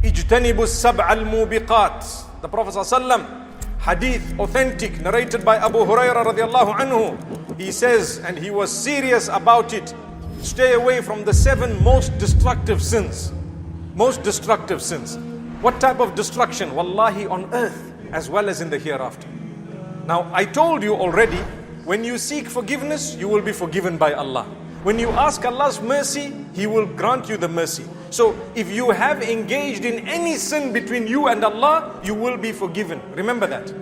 اجتنبوا السبع الموبقات. The Prophet ﷺ, hadith authentic, narrated by Abu Hurairah radiallahu anhu, he says, and he was serious about it, stay away from the 7 most destructive sins. Most destructive sins. What type of destruction? Wallahi, on earth as well as in the hereafter. Now, I told you already, when you seek forgiveness, you will be forgiven by Allah. When you ask Allah's mercy, He will grant you the mercy. So, if you have engaged in any sin between you and Allah, you will be forgiven. Remember that.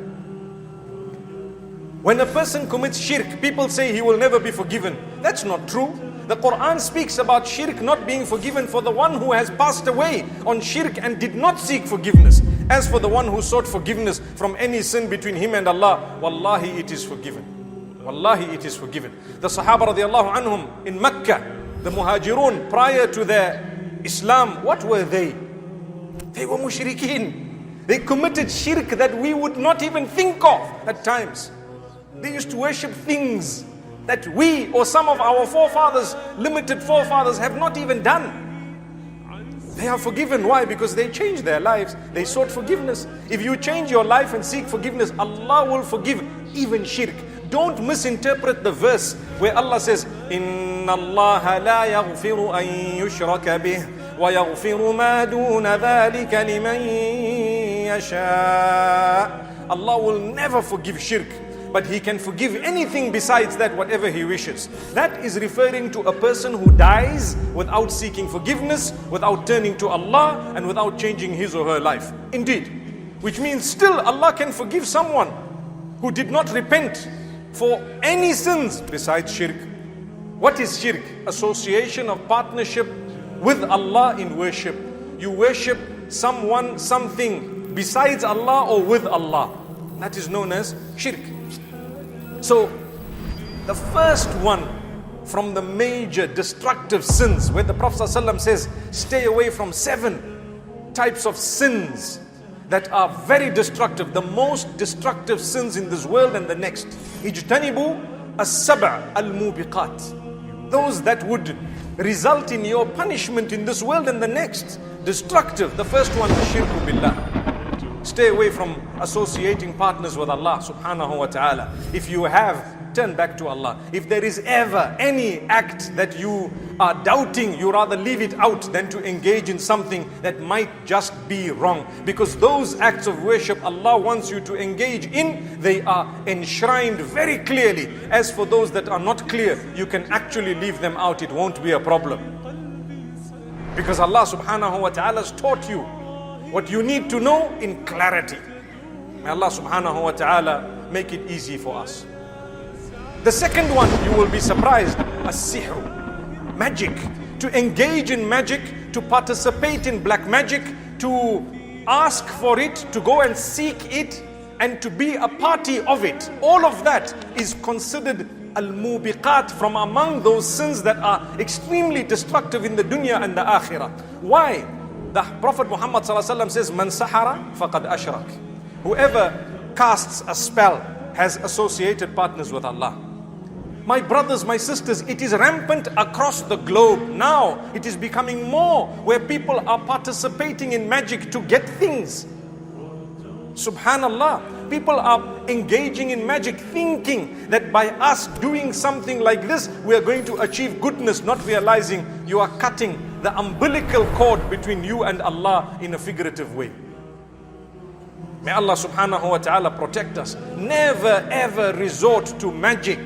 When a person commits shirk, people say he will never be forgiven. That's not true. The Quran speaks about shirk not being forgiven for the one who has passed away on shirk and did not seek forgiveness. As for the one who sought forgiveness from any sin between him and Allah, wallahi, it is forgiven. Wallahi, it is forgiven. The Sahaba radiallahu anhum in Makkah, the Muhajirun, prior to their Islam, what were they? They were mushrikeen. They committed shirk that we would not even think of at times. They used to worship things that we or some of our forefathers, limited forefathers, have not even done. They are forgiven. Why? Because they changed their lives. They sought forgiveness. If you change your life and seek forgiveness, Allah will forgive even shirk. Don't misinterpret the verse where Allah says, إِنَّ اللَّهَ لَا يَغْفِرُ أَن يُشْرَكَ بِهِ وَيَغْفِرُ مَا دُونَ ذَلِكَ لِمَن يَشَاءُ. Allah will never forgive shirk, but He can forgive anything besides that, whatever He wishes. That is referring to a person who dies without seeking forgiveness, without turning to Allah, and without changing his or her life. Indeed. Which means still Allah can forgive someone who did not repent for any sins besides shirk. What is shirk? Association of partnership with Allah in worship. You worship someone, something besides Allah or with Allah. That is known as shirk. So, the first one from the major destructive sins, where the Prophet ﷺ says, stay away from 7 types of sins that are very destructive, the most destructive sins in this world and the next. Ijtanibu as-sab' al-mubiqat. Those that would result in your punishment in this world and the next. Destructive. The first one is shirku billah. Stay away from associating partners with Allah subhanahu wa ta'ala. If you have, turn back to Allah. If there is ever any act that you are doubting, you rather leave it out than to engage in something that might just be wrong. Because those acts of worship Allah wants you to engage in, they are enshrined very clearly. As for those that are not clear, you can actually leave them out. It won't be a problem. Because Allah subhanahu wa ta'ala has taught you what you need to know in clarity. May Allah subhanahu wa ta'ala make it easy for us. The second one, you will be surprised, as-sihr, magic. To engage in magic, to participate in black magic, to ask for it, to go and seek it, and to be a party of it. All of that is considered al-mubiqat, from among those sins that are extremely destructive in the dunya and the akhirah. Why? The Prophet Muhammad ﷺ says, Man sahara faqad ashrak. Whoever casts a spell has associated partners with Allah. My brothers, my sisters, it is rampant across the globe. Now it is becoming more where people are participating in magic to get things. Subhanallah. People are engaging in magic thinking that by us doing something like this, we are going to achieve goodness, not realizing you are cutting the umbilical cord between you and Allah in a figurative way. May Allah subhanahu wa ta'ala protect us. Never ever resort to magic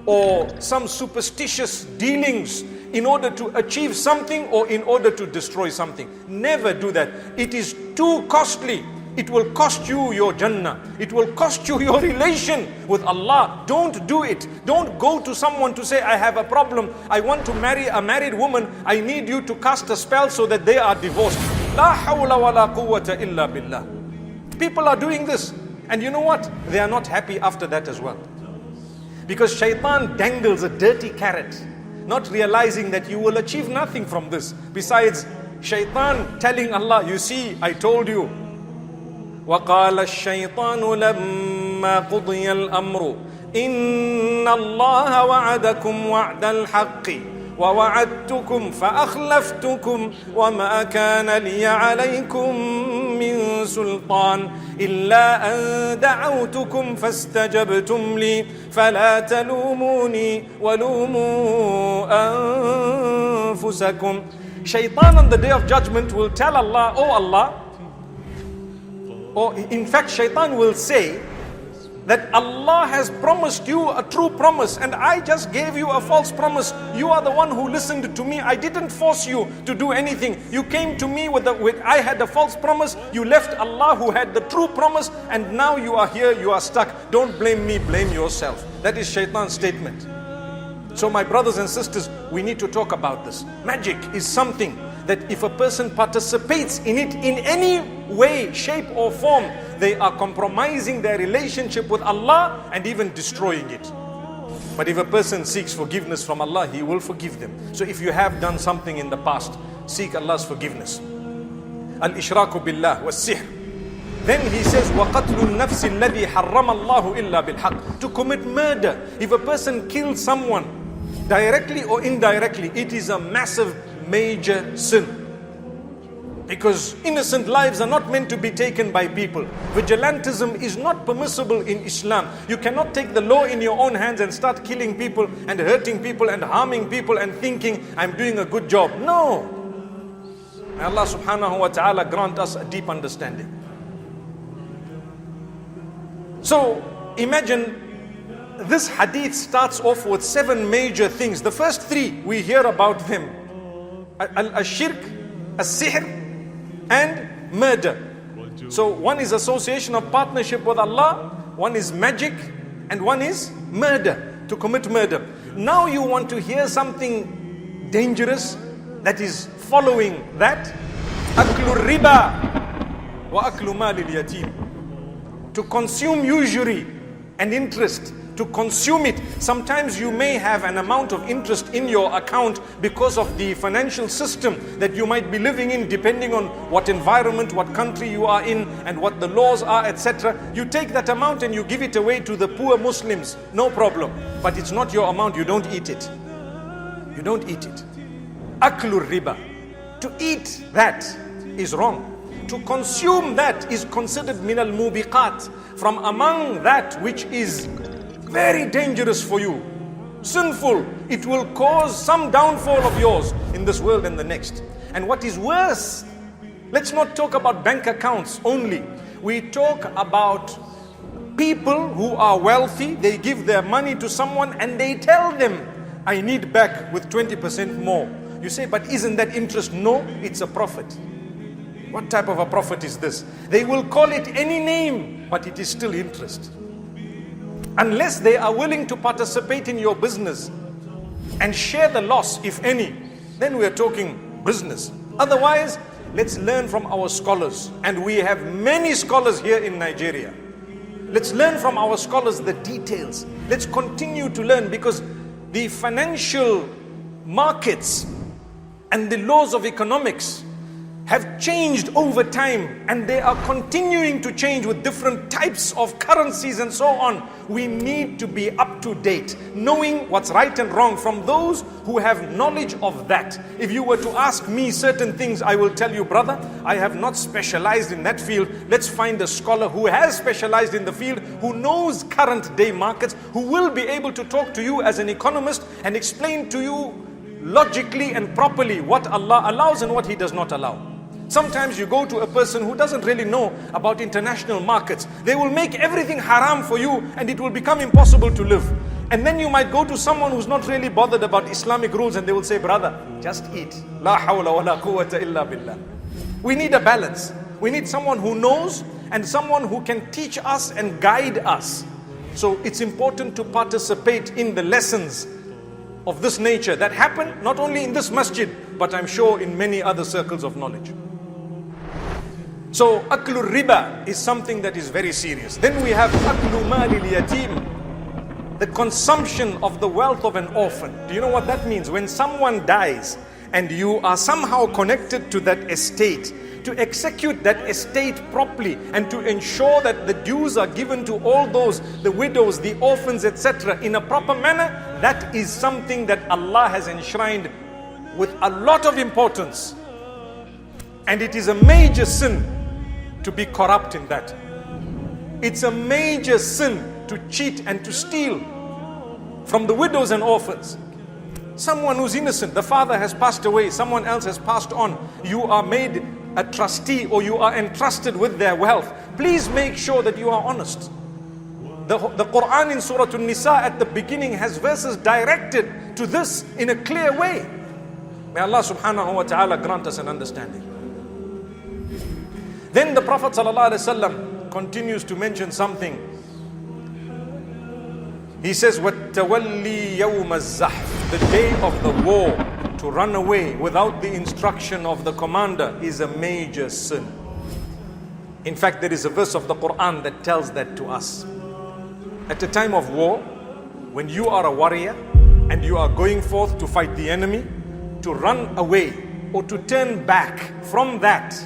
or some superstitious dealings in order to achieve something or in order to destroy something. Never do that. It is too costly. It will cost you your jannah. It will cost you your relation with Allah. Don't do it. Don't go to someone to say, I have a problem. I want to marry a married woman. I need you to cast a spell so that they are divorced. La hawla wa la quwwata illa billah. People are doing this. And you know what? They are not happy after that as well. Because shaitan dangles a dirty carrot, not realizing that you will achieve nothing from this. Besides, shaitan telling Allah, you see, I told you. وَقَالَ الشَّيْطَانُ لَمَّا قُضِيَ الْأَمْرُ إِنَّ اللَّهَ وَعَدَكُمْ وَعْدَ الْحَقِّ ووعدتكم فأخلفتكم وما كان لي عليكم من سلطان إلا أن دعوتكم فاستجبتم لي فلا تلوموني ولوموا أنفسكم. Shaitan on the day of judgment will tell Allah, oh Allah, or in fact Shaitan will say that Allah has promised you a true promise and I just gave you a false promise. You are the one who listened to me. I didn't force you to do anything. You came to me with I had a false promise. You left Allah who had the true promise and now you are here, you are stuck. Don't blame me, blame yourself. That is Shaitan's statement. So my brothers and sisters, we need to talk about this. Magic is something that if a person participates in it in any way, shape or form, they are compromising their relationship with Allah and even destroying it. But if a person seeks forgiveness from Allah, He will forgive them. So if you have done something in the past, seek Allah's forgiveness. Al-ishraku billah was-sihr. Then he says, وَقَتْلُ النَّفْسِ الَّذِي حَرَّمَ اللَّهُ إِلَّا بِالْحَقِّ. To commit murder. If a person kills someone, directly or indirectly, it is a massive, major sin. Because innocent lives are not meant to be taken by people. Vigilantism is not permissible in Islam. You cannot take the law in your own hands and start killing people and hurting people and harming people and thinking, I'm doing a good job. No. May Allah subhanahu wa ta'ala grant us a deep understanding. So imagine this hadith starts off with 7 major things. The first 3, we hear about them. Al-shirk, al-sihr, and murder. So one is association of partnership with Allah, one is magic, and one is murder, to commit murder. Now you want to hear something dangerous that is following that. Aklu riba wa aklu malil yatim. To consume usury and interest, to consume it. Sometimes you may have an amount of interest in your account because of the financial system that you might be living in, depending on what environment, what country you are in, and what the laws are, etc. You take that amount and you give it away to the poor Muslims, no problem. But it's not your amount, you don't eat it. You don't eat it. Aklu riba. To eat that is wrong. To consume that is considered min al-mubiqat, from among that which is very dangerous for you, sinful. It will cause some downfall of yours in this world and the next. And what is worse, let's not talk about bank accounts only. We talk about people who are wealthy. They give their money to someone and they tell them, I need back with 20% more. You say, but isn't that interest? No, it's a profit. What type of a profit is this? They will call it any name, but it is still interest. Unless they are willing to participate in your business and share the loss, if any, then we are talking business. Otherwise, let's learn from our scholars. And we have many scholars here in Nigeria. Let's learn from our scholars the details. Let's continue to learn, because the financial markets and the laws of economics have changed over time, and they are continuing to change with different types of currencies and so on. We need to be up to date, knowing what's right and wrong from those who have knowledge of that. If you were to ask me certain things, I will tell you, brother, I have not specialized in that field. Let's find a scholar who has specialized in the field, who knows current day markets, who will be able to talk to you as an economist and explain to you logically and properly what Allah allows and what He does not allow. Sometimes you go to a person who doesn't really know about international markets. They will make everything haram for you and it will become impossible to live. And then you might go to someone who's not really bothered about Islamic rules and they will say, brother, just eat. La hawla wa la quwwata illa billah. We need a balance. We need someone who knows and someone who can teach us and guide us. So it's important to participate in the lessons of this nature that happen not only in this masjid, but I'm sure in many other circles of knowledge. So aklu riba is something that is very serious. Then we have aklu malil yatim, the consumption of the wealth of an orphan. Do you know what that means? When someone dies and you are somehow connected to that estate, to execute that estate properly and to ensure that the dues are given to all those, the widows, the orphans, etc., in a proper manner, that is something that Allah has enshrined with a lot of importance. And it is a major sin to be corrupt in that. It's a major sin to cheat and to steal from the widows and orphans. Someone who's innocent, the father has passed away, someone else has passed on, you are made a trustee or you are entrusted with their wealth. Please make sure that you are honest. The Quran in Surah An-Nisa at the beginning has verses directed to this in a clear way. May Allah subhanahu wa ta'ala grant us an understanding. Then the Prophet sallallahu alaihi wasallam continues to mention something. He says, وَالتَّوَلِّي يَوْمَ الزَّحْفِ, the day of the war, to run away without the instruction of the commander is a major sin. In fact, there is a verse of the Quran that tells that to us. At a time of war, when you are a warrior and you are going forth to fight the enemy, to run away or to turn back from that,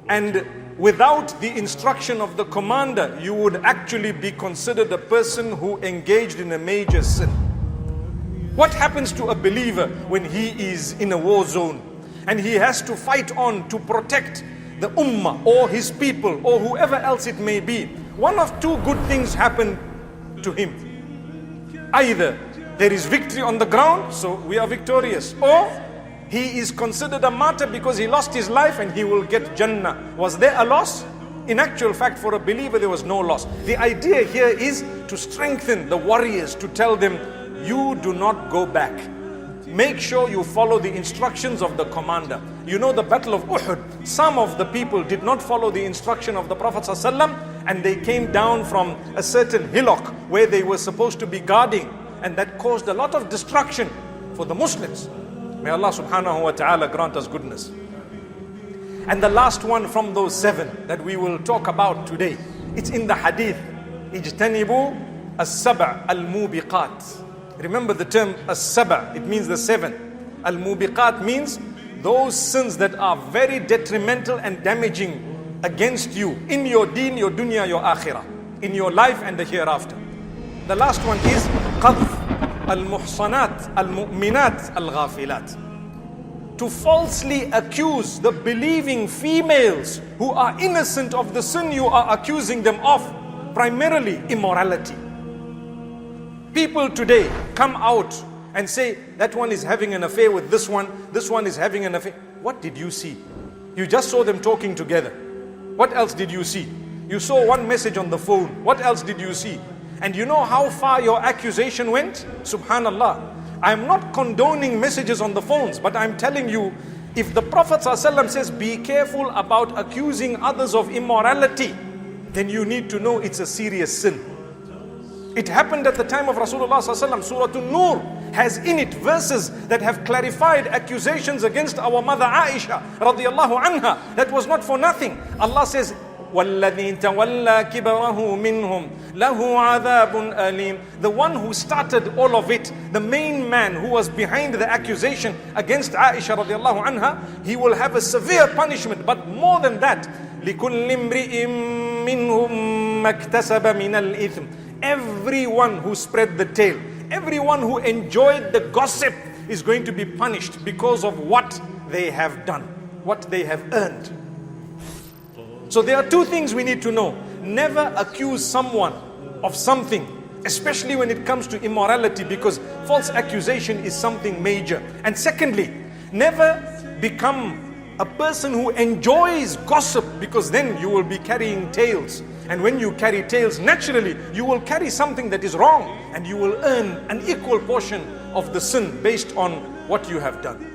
and without the instruction of the commander, you would actually be considered a person who engaged in a major sin. What happens to a believer when he is in a war zone and he has to fight on to protect the ummah or his people or whoever else it may be? One of two good things happen to him. Either there is victory on the ground, so we are victorious, or he is considered a martyr because he lost his life and he will get jannah. Was there a loss? In actual fact, for a believer, there was no loss. The idea here is to strengthen the warriors, to tell them, you do not go back. Make sure you follow the instructions of the commander. You know the battle of Uhud, some of the people did not follow the instruction of the Prophet ﷺ, and they came down from a certain hillock where they were supposed to be guarding, and that caused a lot of destruction for the Muslims. May Allah subhanahu wa ta'ala grant us goodness. And the last one from those 7 that we will talk about today, it's in the hadith. Ijtanibu as-sab' al-mubiqat. Remember the term as-sab', it means the 7. Al-mubiqat means those sins that are very detrimental and damaging against you in your deen, your dunya, your akhirah, in your life and the hereafter. The last one is qadh al-muhsanat al-mu'minat al-ghafilat. To falsely accuse the believing females who are innocent of the sin you are accusing them of, primarily immorality. People today come out and say, that one is having an affair with this one is having an affair. What did you see? You just saw them talking together. What else did you see? You saw one message on the phone. What else did you see? And you know how far your accusation went? Subhanallah. I'm not condoning messages on the phones, but I'm telling you, if the Prophet ﷺ says, be careful about accusing others of immorality, then you need to know it's a serious sin. It happened at the time of Rasulullah ﷺ. Surah An-Nur has in it verses that have clarified accusations against our mother Aisha radiallahu anha. That was not for nothing. Allah says, وَالَّذِي تَوَلَّى كِبَرَهُ مِنْهُمْ لَهُ عَذَابٌ أَلِيمٌ. The one who started all of it, the main man who was behind the accusation against Aisha radiallahu anha, he will have a severe punishment. But more than that, لِكُلِّ امْرِئٍ مِّنْهُمْ مَكْتَسَبَ مِنَ الْإِثْمِ. Everyone who spread the tale, everyone who enjoyed the gossip is going to be punished because of what they have done, what they have earned. So there are two things we need to know. Never accuse someone of something, especially when it comes to immorality, because false accusation is something major. And secondly, never become a person who enjoys gossip, because then you will be carrying tales. And when you carry tales, naturally you will carry something that is wrong, and you will earn an equal portion of the sin based on what you have done.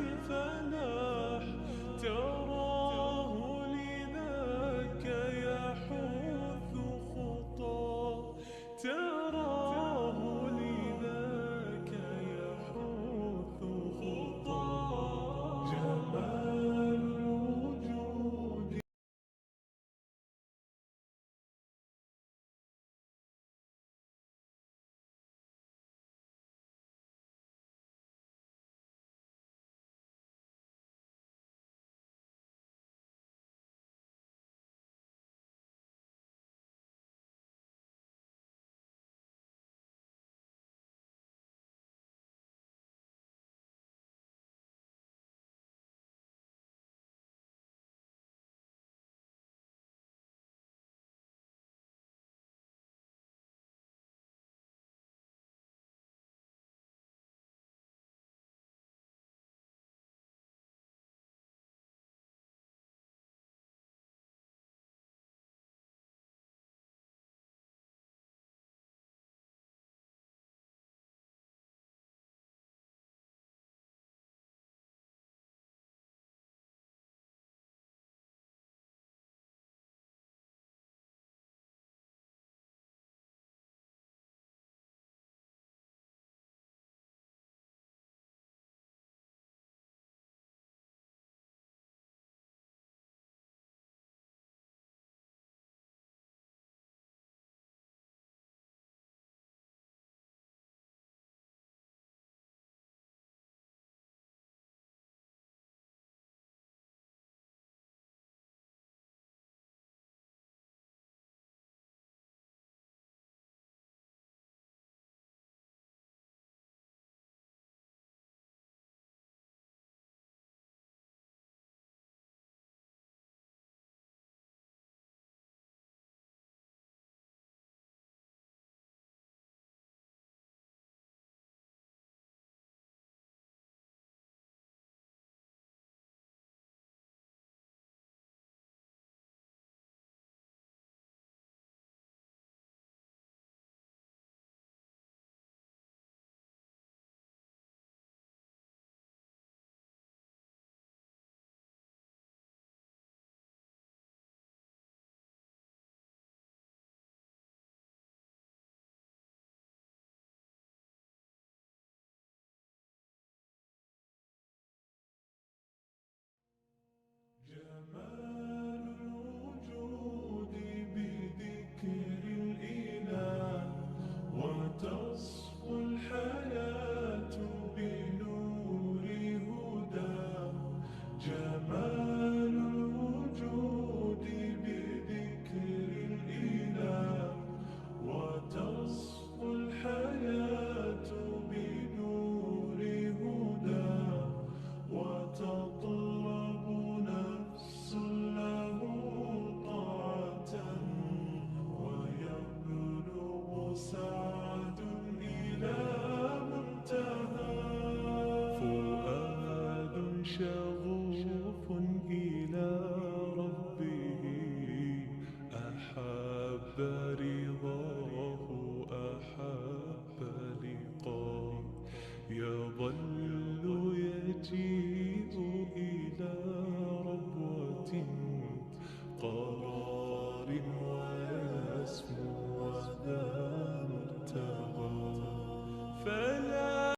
قال